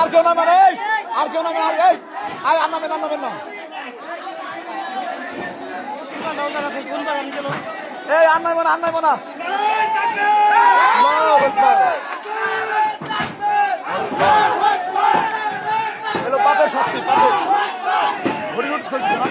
আর কেউ নামেন, এই আর কেউ নামেন, এই আর নামেন না, এই আর নাইব না। এলো পাপের শাস্তি, পাপের হরিণ চলছে না।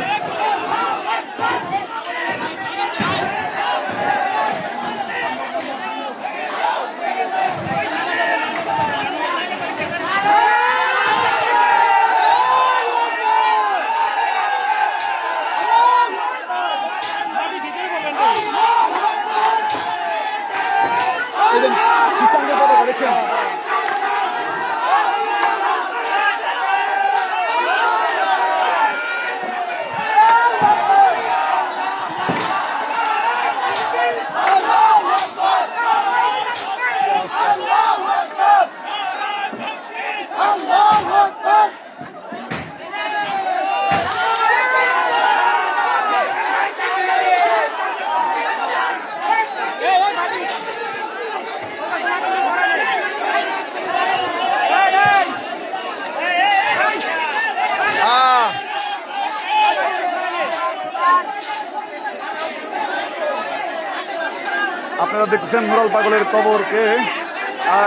আপনারা দেখতেছেন নুরাল পাগলের কবরকে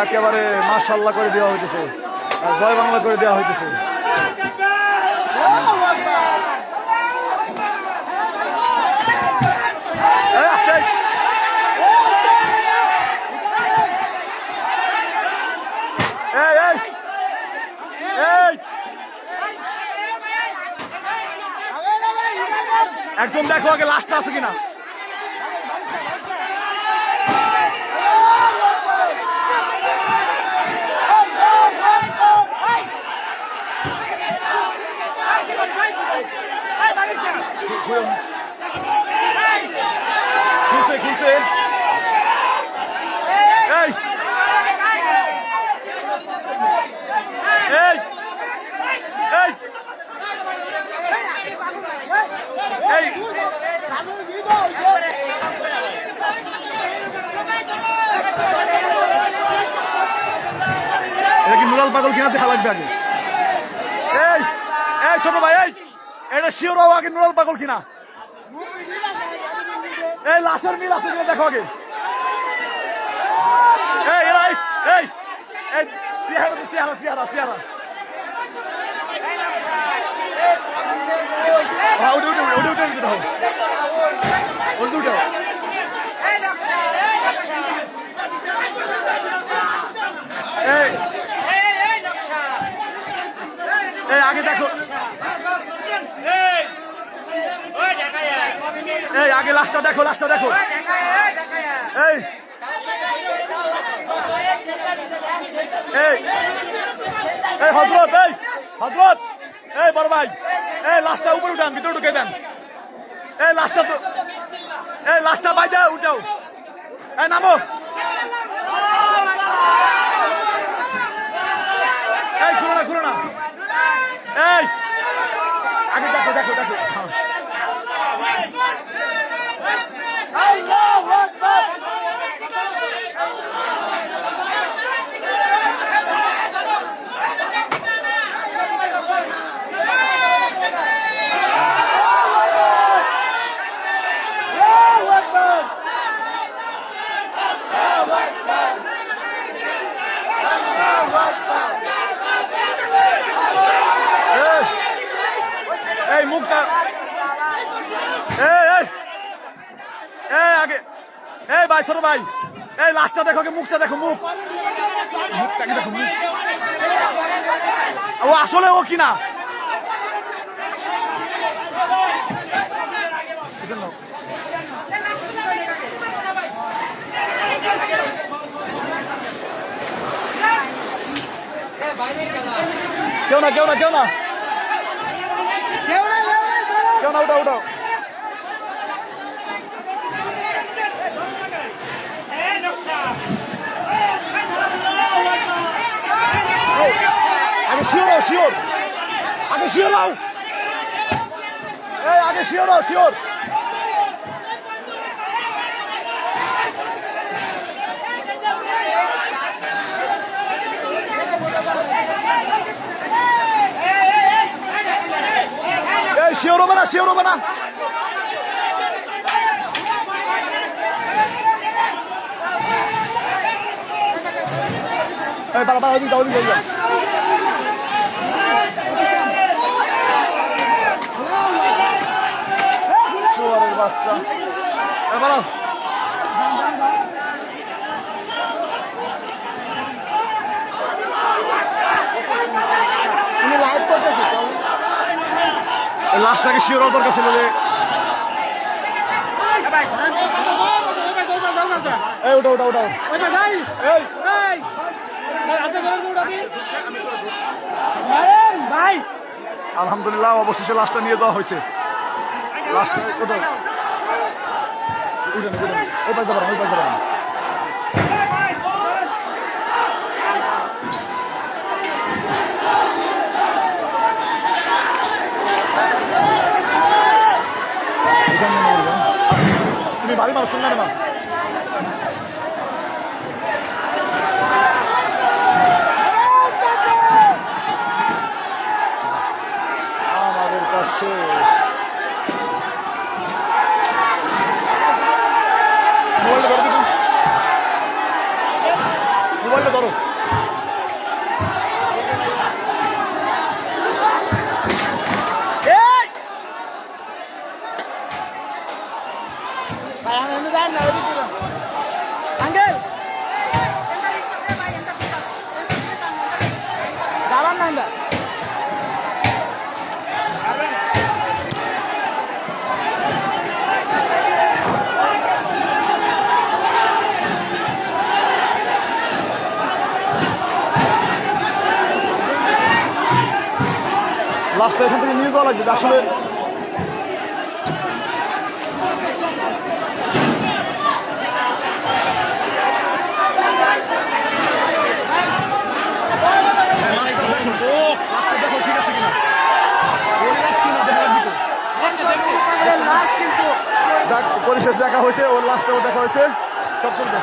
একেবারে মাশাআল্লাহ করে দেওয়া হইতেছে, জয় বাংলা করে দেওয়া হইতেছে। একদম দেখো আগে লাস্টটা আছে কিনা। খুলছে এই এটা কি নুরাল পাগল কিনা দেখা লাগবে আগে। এই ছোট ভাই, এই এটা শিওর হওয়া আগে নুরাল পাগল কিনা। এই লাশের মিল আছে কিনা দেখো আগে। আগে দেখো, এই আগে লাশটা দেখো, এই হযরত, এই বড় ভাই, এই লাশটা উপরে উঠান, ভিতরে ঢুকে দেন। এই লাশটা বাইদা উঠাও, এই নামো, এই খুলো না, এই আগে দেখো আল্লাহু আকবার। এই মুখটা, আগে এই ভাই, ছোট ভাই, এই লাশটা দেখো, মুখটা দেখো, মুখটাকে দেখো, ও আসলে ও কিনা। কেউ না, উঠাও। আগে শিওর, আগে শিওর। শিওর হবে না, শিওর হবে না। বাবা ওদিকে যাও, ওদিকে যাও। শুয়ারের বাচ্চা এবার লাইভ করতেছি। লাস্টটাকে শিওর হওয়ার দরকার ছিল যে এই ওটা ওটা ওটা এই ভাই আলহামদুলিল্লাহ অবশেষে লাস্টটা নিয়ে যাওয়া হয়েছে। লাস্টটা ওটা উঠেন উঠেন ওই পাশে যাবেন, ওই পাশে যাবেন। তুমি বাড়ি মারো শুনলে না আমাদের কাছে মোবাইলটা ধরো, মোবাইলটা ধরো। লাস্টটা এখান থেকে নিয়ে যাওয়া লাগবে আসলে। দেখো ঠিক আছে কিনা, যাক পরিশেষ দেখা হয়েছে, ওর লাস্টেও দেখা হয়েছে, সব চলবে।